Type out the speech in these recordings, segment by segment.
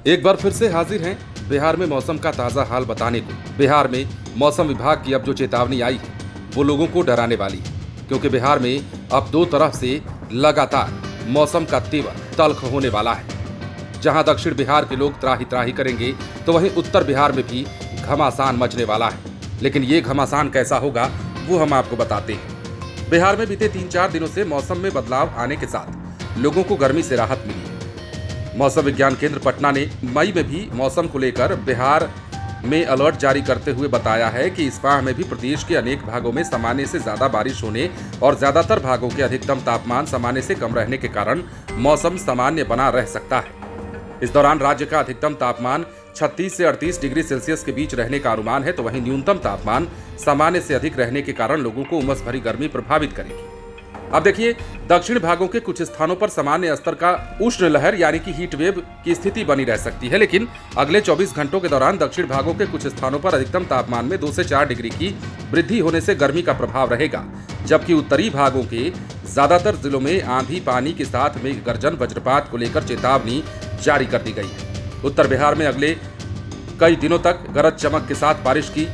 एक बार फिर से हाजिर हैं बिहार में मौसम का ताजा हाल बताने को। बिहार में मौसम विभाग की अब जो चेतावनी आई है वो लोगों को डराने वाली है, क्योंकि बिहार में अब दो तरफ से लगातार मौसम का तेवर तल्ख होने वाला है। जहां दक्षिण बिहार के लोग त्राही त्राही करेंगे तो वहीं उत्तर बिहार में भी घमासान मचने वाला है। लेकिन ये घमासान कैसा होगा वो हम आपको बताते हैं। बिहार में बीते 3-4 दिनों से मौसम में बदलाव आने के साथ लोगों को गर्मी से राहत मिली है। मौसम विज्ञान केंद्र पटना ने मई में भी मौसम को लेकर बिहार में अलर्ट जारी करते हुए बताया है कि इस माह में भी प्रदेश के अनेक भागों में सामान्य से ज्यादा बारिश होने और ज्यादातर भागों के अधिकतम तापमान सामान्य से कम रहने के कारण मौसम सामान्य बना रह सकता है। इस दौरान राज्य का अधिकतम तापमान 36 से 38 डिग्री सेल्सियस के बीच रहने का अनुमान है, तो वहीं न्यूनतम तापमान सामान्य से अधिक रहने के कारण लोगों को उमस भरी गर्मी प्रभावित करेगी। अब देखिए, दक्षिण भागों के कुछ स्थानों पर सामान्य स्तर का उष्ण लहर यानी कि हीट वेव की स्थिति बनी रह सकती है, लेकिन अगले 24 घंटों के दौरान दक्षिण भागों के कुछ स्थानों पर अधिकतम तापमान में 2 से 4 डिग्री की वृद्धि होने से गर्मी का प्रभाव रहेगा, जबकि उत्तरी भागों के ज्यादातर जिलों में आंधी पानी के साथ मेघ गर्जन वज्रपात को लेकर चेतावनी जारी कर दी गई है। उत्तर बिहार में अगले कई दिनों तक गरज चमक के साथ बारिश की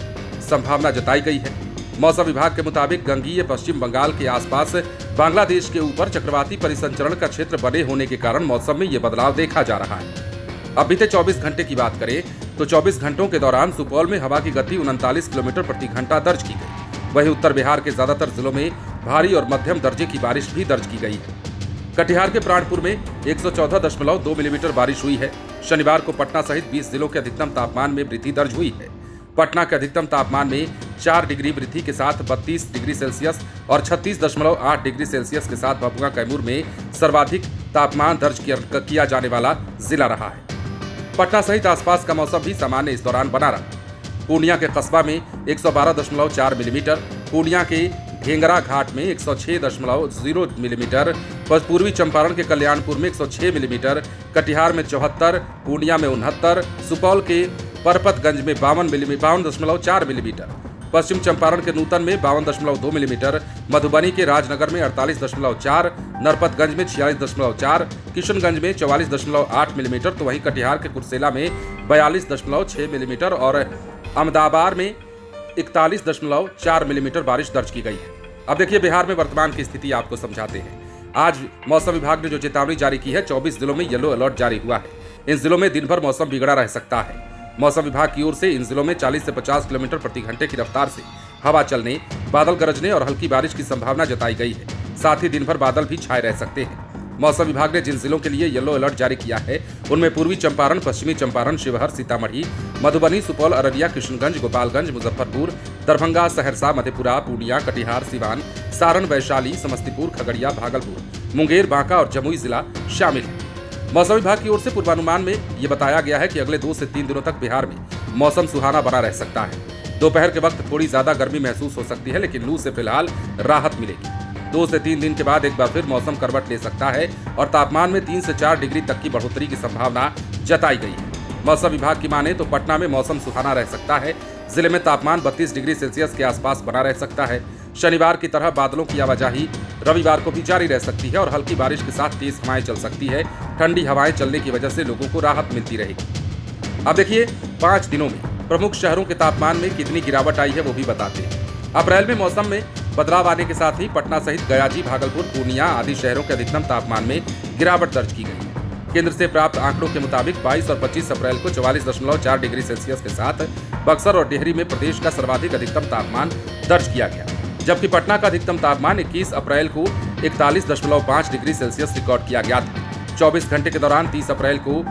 संभावना जताई गई है। मौसम विभाग के मुताबिक गंगीय पश्चिम बंगाल के आसपास बांग्लादेश के ऊपर चक्रवाती परिसंचरण का क्षेत्र बने होने के कारण मौसम में ये बदलाव देखा जा रहा है। अब बीते 24 घंटे की बात करें तो 24 घंटों के दौरान सुपौल में हवा की गति 39 किलोमीटर प्रति घंटा दर्ज की गई। वहीं उत्तर बिहार के ज्यादातर जिलों में भारी और मध्यम दर्जे की बारिश भी दर्ज की गई है। कटिहार के प्राणपुर में 114.2 मिलीमीटर बारिश हुई है। शनिवार को पटना सहित 20 जिलों के अधिकतम तापमान में वृद्धि दर्ज हुई है। पटना के अधिकतम तापमान में 4 डिग्री वृद्धि के साथ 32 डिग्री सेल्सियस और 36.8 डिग्री सेल्सियस के साथ भभुआ कैमूर में सर्वाधिक तापमान दर्ज किया जाने वाला जिला रहा है। पटना सहित आसपास का मौसम भी सामान्य इस दौरान बना रहा। पूर्णिया के कस्बा में 112.4 मिलीमीटर, पूर्णिया के ढेंगरा घाट में 106.0 मिलीमीटर, पूर्वी चंपारण के कल्याणपुर में 106 मिलीमीटर, कटिहार में 74, पूर्णिया में 69, सुपौल के परपतगंज में 52.4 मिलीमीटर, पश्चिम चंपारण के नूतन में 52.2 मिलीमीटर, मधुबनी के राजनगर में 48.4, नरपतगंज में 46.4, किशनगंज में 44.8 मिलीमीटर, तो वहीं कटिहार के कुर्सेला में 42.6 मिलीमीटर और अहमदाबाद में 41.4 मिलीमीटर बारिश दर्ज की गई है। अब देखिए, बिहार में वर्तमान की स्थिति आपको समझाते हैं। आज मौसम विभाग ने जो चेतावनी जारी की है, 24 जिलों में येलो अलर्ट जारी हुआ है। इन जिलों में दिन भर मौसम बिगड़ा रह सकता है। मौसम विभाग की ओर से इन जिलों में 40 से 50 किलोमीटर प्रति घंटे की रफ्तार से हवा चलने, बादल गरजने और हल्की बारिश की संभावना जताई गई है। साथ ही दिन भर बादल भी छाए रह सकते हैं। मौसम विभाग ने जिन जिलों के लिए येलो अलर्ट जारी किया है उनमें पूर्वी चंपारण, पश्चिमी चंपारण, शिवहर, सीतामढ़ी, मधुबनी, सुपौल, अररिया, किशनगंज, गोपालगंज, मुजफ्फरपुर, दरभंगा, सहरसा, मधेपुरा, पूर्णिया, कटिहार, सिवान, सारण, वैशाली, समस्तीपुर, खगड़िया, भागलपुर, मुंगेर, बांका और जमुई जिला शामिल है। मौसम विभाग की ओर से पूर्वानुमान में ये बताया गया है कि अगले 2 से 3 दिनों तक बिहार में मौसम सुहाना बना रह सकता है। दोपहर के वक्त थोड़ी ज्यादा गर्मी महसूस हो सकती है, लेकिन लू से फिलहाल राहत मिलेगी। 2 से 3 दिन के बाद एक बार फिर मौसम करवट ले सकता है और तापमान में 3 से 4 डिग्री तक की बढ़ोतरी की संभावना जताई गई है। मौसम विभाग की माने तो पटना में मौसम सुहाना रह सकता है। जिले में तापमान 32 डिग्री सेल्सियस के आसपास बना रह सकता है। शनिवार की तरह बादलों की आवाजाही रविवार को भी जारी रह सकती है और हल्की बारिश के साथ तेज हवाएं चल सकती है। ठंडी हवाएं चलने की वजह से लोगों को राहत मिलती रहेगी। अब देखिए, 5 दिनों में प्रमुख शहरों के तापमान में कितनी गिरावट आई है वो भी बताते हैं। अप्रैल में मौसम में बदलाव आने के साथ ही पटना सहित गयाजी, भागलपुर, पूर्णिया आदि शहरों के अधिकतम तापमान में गिरावट दर्ज की गई। केंद्र से प्राप्त आंकड़ों के मुताबिक 22 और 25 अप्रैल को 44.4 डिग्री सेल्सियस के साथ बक्सर और डेहरी में प्रदेश का सर्वाधिक अधिकतम तापमान दर्ज किया गया, जबकि पटना का अधिकतम तापमान 21 अप्रैल को 41.5 डिग्री सेल्सियस रिकॉर्ड किया गया था। 24 घंटे के दौरान 30 अप्रैल को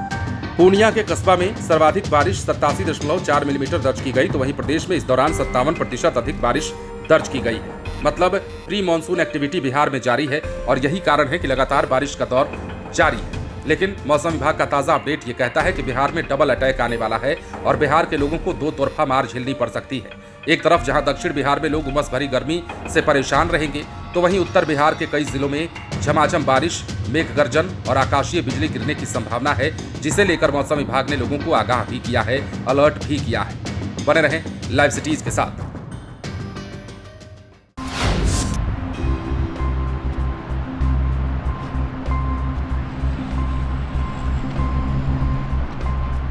पूर्णिया के कस्बा में सर्वाधिक बारिश 87.4 मिलीमीटर दर्ज की गई, तो वहीं प्रदेश में इस दौरान 57% अधिक बारिश दर्ज की गई है। मतलब प्री मानसून एक्टिविटी बिहार में जारी है और यही कारण है कि लगातार बारिश का दौर जारी है। लेकिन मौसम विभाग का ताजा अपडेट ये कहता है कि बिहार में डबल अटैक आने वाला है और बिहार के लोगों को 2 तरफा मार झेलनी पड़ सकती है। एक तरफ जहां दक्षिण बिहार में लोग उमस भरी गर्मी से परेशान रहेंगे, तो वहीं उत्तर बिहार के कई जिलों में झमाझम बारिश, मेघ गर्जन और आकाशीय बिजली गिरने की संभावना है, जिसे लेकर मौसम विभाग ने लोगों को आगाह भी किया है, अलर्ट भी किया है। बने रहें लाइव सिटीज के साथ।